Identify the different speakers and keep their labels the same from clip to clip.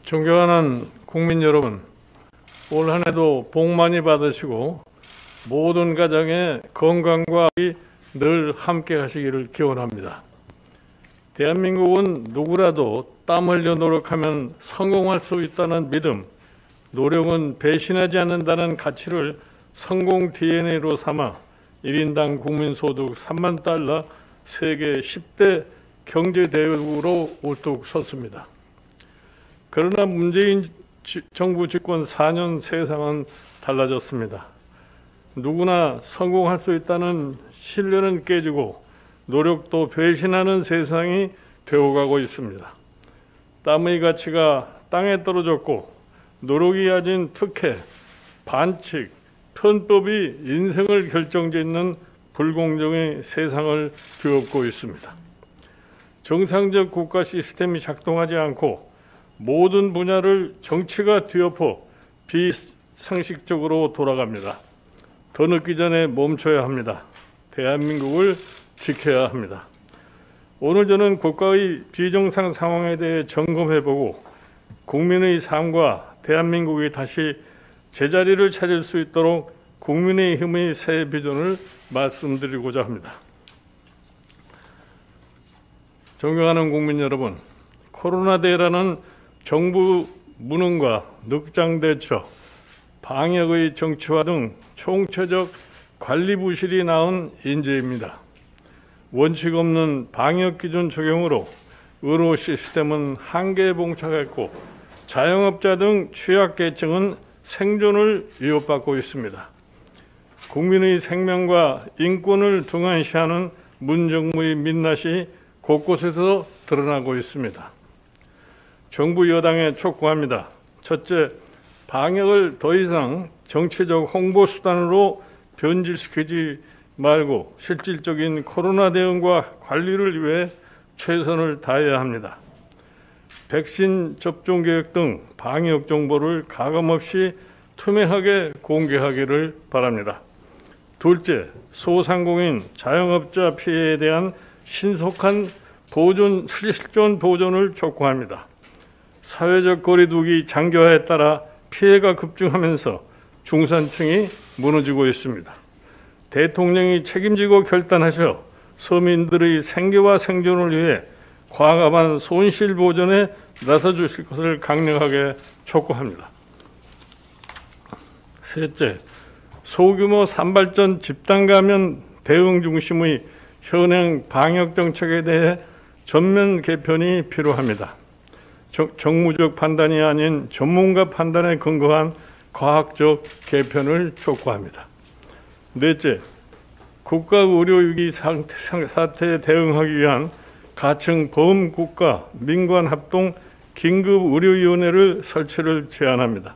Speaker 1: 존경하는 국민 여러분, 올 한 해도 복 많이 받으시고 모든 가정의 건강과 늘 함께 하시기를 기원합니다. 대한민국은 누구라도 땀 흘려 노력하면 성공할 수 있다는 믿음, 노력은 배신하지 않는다는 가치를 성공 DNA로 삼아 1인당 국민소득 3만 달러 세계 10대 경제대국으로 우뚝 섰습니다. 그러나 문재인 정부 집권 4년 세상은 달라졌습니다. 누구나 성공할 수 있다는 신뢰는 깨지고 노력도 배신하는 세상이 되어가고 있습니다. 땀의 가치가 땅에 떨어졌고 노력이 가진 특혜, 반칙, 편법이 인생을 결정짓는 불공정의 세상을 뒤엎고 있습니다. 정상적 국가 시스템이 작동하지 않고 모든 분야를 정치가 뒤엎어 비상식적으로 돌아갑니다. 더 늦기 전에 멈춰야 합니다. 대한민국을 지켜야 합니다. 오늘 저는 국가의 비정상 상황에 대해 점검해보고 국민의 삶과 대한민국이 다시 제자리를 찾을 수 있도록 국민의힘의 새 비전을 말씀드리고자 합니다. 존경하는 국민 여러분, 코로나 대라는 정부 무능과 늑장 대처, 방역의 정치화 등 총체적 관리 부실이 낳은 인재입니다. 원칙 없는 방역 기준 적용으로 의료 시스템은 한계에 봉착했고 자영업자 등 취약계층은 생존을 위협받고 있습니다. 국민의 생명과 인권을 등한시하는 문정부의 민낯이 곳곳에서 드러나고 있습니다. 정부 여당에 촉구합니다. 첫째, 방역을 더 이상 정치적 홍보 수단으로 변질시키지 말고 실질적인 코로나 대응과 관리를 위해 최선을 다해야 합니다. 백신 접종 계획 등 방역 정보를 가감없이 투명하게 공개하기를 바랍니다. 둘째, 소상공인, 자영업자 피해에 대한 신속한 실존 보존을 촉구합니다. 사회적 거리두기 장기화에 따라 피해가 급증하면서 중산층이 무너지고 있습니다. 대통령이 책임지고 결단하셔 서민들의 생계와 생존을 위해 과감한 손실 보전에 나서 주실 것을 강력하게 촉구합니다. 셋째, 소규모 산발전 집단 감염 대응 중심의 현행 방역 정책에 대해 전면 개편이 필요합니다. 정무적 판단이 아닌 전문가 판단에 근거한 과학적 개편을 촉구합니다. 넷째, 국가 의료위기 사태에 대응하기 위한 가청 범국가 민관 합동 긴급의료위원회를 설치를 제안합니다.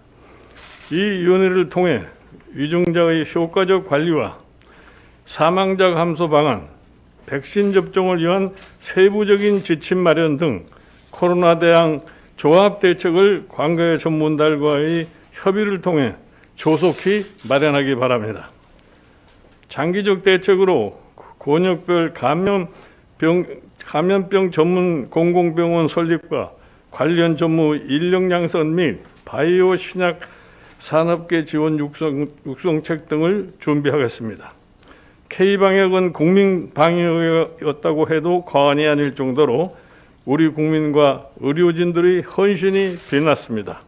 Speaker 1: 이 위원회를 통해 위중자의 효과적 관리와 사망자 감소 방안, 백신 접종을 위한 세부적인 지침 마련 등 코로나 대응 종합 대책을 관계 전문가들과의 협의를 통해 조속히 마련하기 바랍니다. 장기적 대책으로 권역별 감염병 전문 공공병원 설립과 관련 전무 인력 양성 및 바이오 신약 산업계 지원 육성책 등을 준비하겠습니다. K방역은 국민 방역이었다고 해도 과언이 아닐 정도로 우리 국민과 의료진들의 헌신이 빛났습니다.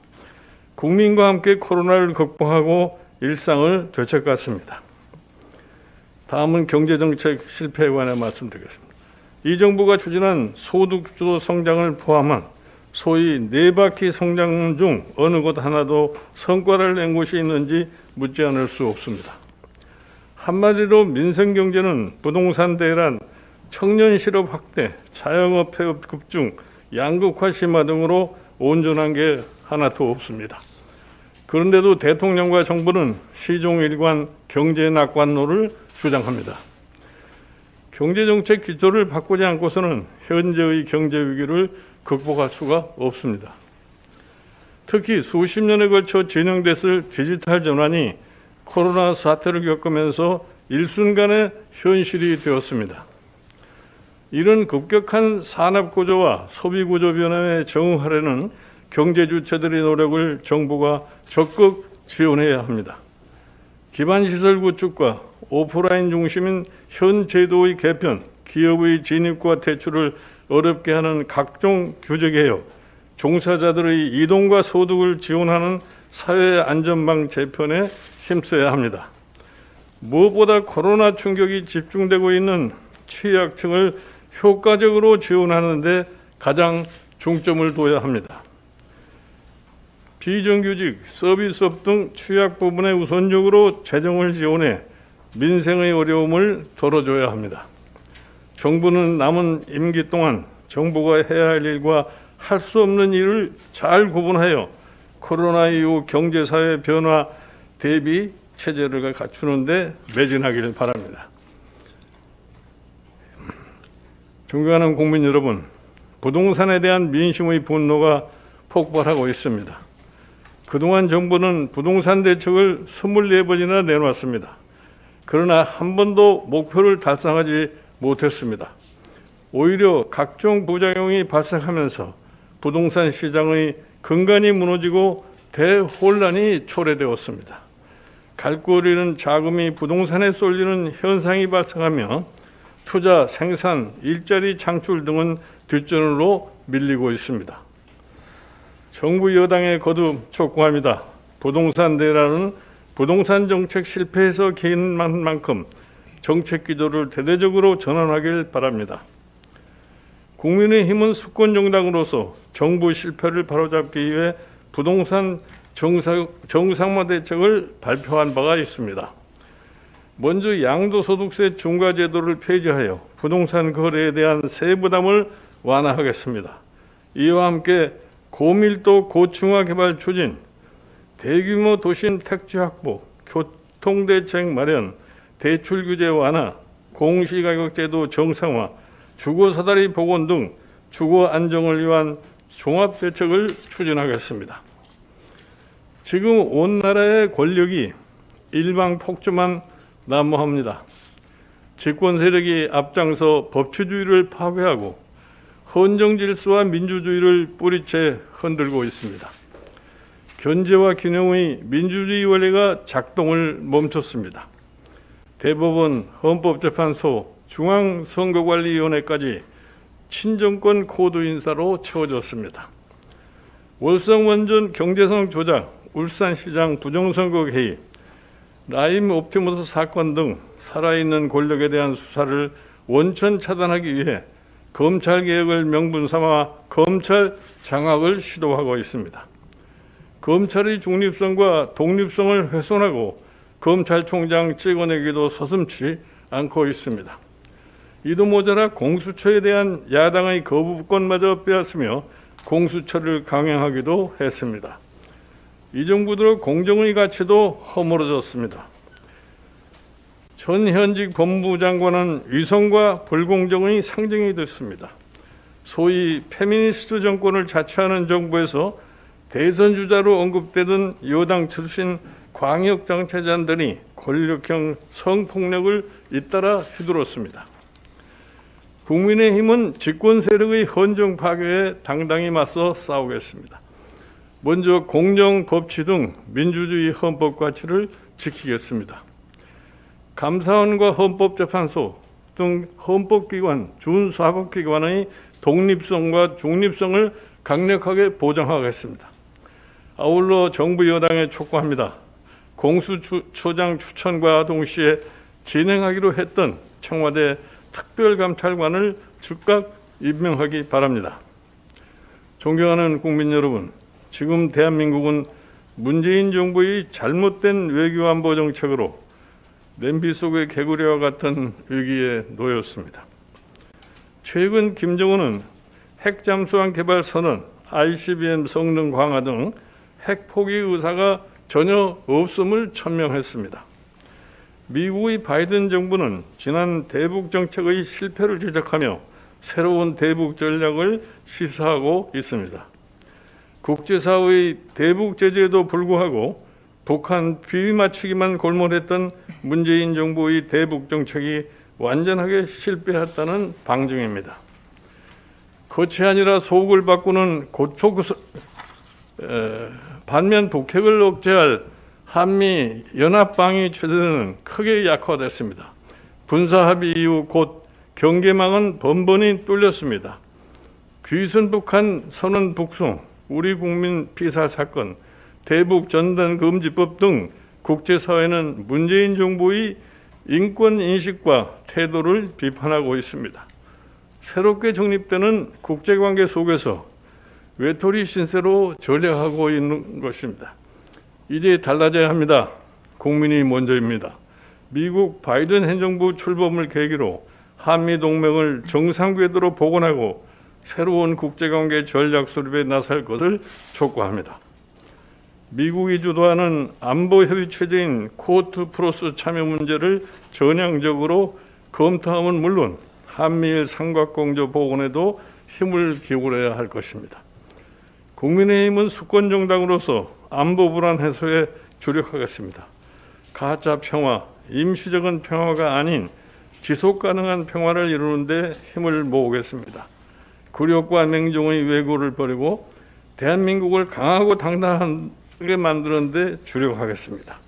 Speaker 1: 국민과 함께 코로나를 극복하고 일상을 되찾았습니다. 다음은 경제정책 실패에 관해 말씀드리겠습니다. 이 정부가 추진한 소득주도 성장을 포함한 소위 네바퀴 성장 중 어느 것 하나도 성과를 낸 곳이 있는지 묻지 않을 수 없습니다. 한마디로 민생경제는 부동산 대란, 청년 실업 확대, 자영업 폐업 급증, 양극화 심화 등으로 온전한 게 하나도 없습니다. 그런데도 대통령과 정부는 시종일관 경제 낙관론을 주장합니다. 경제정책 기조를 바꾸지 않고서는 현재의 경제 위기를 극복할 수가 없습니다. 특히 수십 년에 걸쳐 진행됐을 디지털 전환이 코로나 사태를 겪으면서 일순간에 현실이 되었습니다. 이런 급격한 산업구조와 소비구조 변화에 적응하려는 경제 주체들의 노력을 정부가 적극 지원해야 합니다. 기반시설 구축과 오프라인 중심인 현 제도의 개편, 기업의 진입과 퇴출을 어렵게 하는 각종 규제 개혁, 종사자들의 이동과 소득을 지원하는 사회 안전망 재편에 힘써야 합니다. 무엇보다 코로나 충격이 집중되고 있는 취약층을 효과적으로 지원하는 데 가장 중점을 둬야 합니다. 비정규직, 서비스업 등 취약 부분에 우선적으로 재정을 지원해 민생의 어려움을 덜어줘야 합니다. 정부는 남은 임기 동안 정부가 해야 할 일과 할 수 없는 일을 잘 구분하여 코로나 이후 경제사회 변화 대비 체제를 갖추는 데 매진하기를 바랍니다. 존경하는 국민 여러분, 부동산에 대한 민심의 분노가 폭발하고 있습니다. 그동안 정부는 부동산 대책을 24번이나 내놓았습니다. 그러나 한 번도 목표를 달성하지 못했습니다. 오히려 각종 부작용이 발생하면서 부동산 시장의 근간이 무너지고 대혼란이 초래되었습니다. 갈 길 잃은 자금이 부동산에 쏠리는 현상이 발생하며 투자, 생산, 일자리 창출 등은 뒷전으로 밀리고 있습니다. 정부 여당에 거듭 촉구합니다. 부동산 대란은 부동산 정책 실패에서 개인만 만큼 정책 기조를 대대적으로 전환하길 바랍니다. 국민의힘은 수권정당으로서 정부 실패를 바로잡기 위해 부동산 정상화 대책을 발표한 바가 있습니다. 먼저 양도소득세 중과제도를 폐지하여 부동산 거래에 대한 세부담을 완화하겠습니다. 이와 함께 고밀도 고층화 개발 추진, 대규모 도심 택지 확보, 교통대책 마련, 대출 규제 완화, 공시가격제도 정상화, 주거사다리 복원 등 주거 안정을 위한 종합대책을 추진하겠습니다. 지금 온 나라의 권력이 일방폭주만 난무합니다. 집권 세력이 앞장서 법치주의를 파괴하고 헌정질서와 민주주의를 뿌리채 흔들고 있습니다. 견제와 균형의 민주주의 원리가 작동을 멈췄습니다. 대법원, 헌법재판소, 중앙선거관리위원회까지 친정권 코드 인사로 채워졌습니다. 월성 원전 경제성 조작, 울산시장 부정선거 개입, 라임 옵티머스 사건 등 살아있는 권력에 대한 수사를 원천 차단하기 위해 검찰개혁을 명분 삼아 검찰 장악을 시도하고 있습니다. 검찰의 중립성과 독립성을 훼손하고 검찰총장 찍어내기도 서슴지 않고 있습니다. 이도 모자라 공수처에 대한 야당의 거부권마저 빼앗으며 공수처를 강행하기도 했습니다. 이 정부 들어 공정의 가치도 허물어졌습니다. 전 현직 법무부 장관은 위선과 불공정의 상징이 됐습니다. 소위 페미니스트 정권을 자처하는 정부에서 대선 주자로 언급되던 여당 출신 광역정치자들이 권력형 성폭력을 잇따라 휘둘렀습니다. 국민의힘은 집권 세력의 헌정 파괴에 당당히 맞서 싸우겠습니다. 먼저 공정, 법치 등 민주주의 헌법 가치를 지키겠습니다. 감사원과 헌법재판소 등 헌법기관, 준사법기관의 독립성과 중립성을 강력하게 보장하겠습니다. 아울러 정부 여당에 촉구합니다. 공수처장 추천과 동시에 진행하기로 했던 청와대 특별감찰관을 즉각 임명하기 바랍니다. 존경하는 국민 여러분, 지금 대한민국은 문재인 정부의 잘못된 외교안보 정책으로 냄비 속의 개구리와 같은 위기에 놓였습니다. 최근 김정은은 핵잠수함 개발 선언, ICBM 성능 강화 등 핵 포기 의사가 전혀 없음을 천명했습니다. 미국의 바이든 정부는 지난 대북 정책의 실패를 지적하며 새로운 대북 전략을 시사하고 있습니다. 국제사회의 대북 제재에도 불구하고 북한 비위 맞추기만 골몰했던 문재인 정부의 대북 정책이 완전하게 실패했다는 방증입니다. 겉이 아니라 속을 바꾸는 반면 북핵을 억제할 한미 연합방위 체제는 크게 약화됐습니다. 군사 합의 이후 곧 경계망은 번번이 뚫렸습니다. 귀순 북한 선언 북송, 우리 국민 피살 사건, 대북 전단 금지법 등 국제사회는 문재인 정부의 인권 인식과 태도를 비판하고 있습니다. 새롭게 정립되는 국제관계 속에서 외톨이 신세로 전략하고 있는 것입니다. 이제 달라져야 합니다. 국민이 먼저입니다. 미국 바이든 행정부 출범을 계기로 한미동맹을 정상궤도로 복원하고 새로운 국제관계 전략 수립에 나설 것을 촉구합니다. 미국이 주도하는 안보협의 체제인 쿼드 플러스 참여 문제를 전향적으로 검토함은 물론 한미일 삼각공조 복원에도 힘을 기울여야 할 것입니다. 국민의힘은 수권정당으로서 안보 불안 해소에 주력하겠습니다. 가짜 평화, 임시적인 평화가 아닌 지속 가능한 평화를 이루는 데 힘을 모으겠습니다. 굴욕과 맹종의 왜곡을 버리고 대한민국을 강하고 당당하게 만드는 데 주력하겠습니다.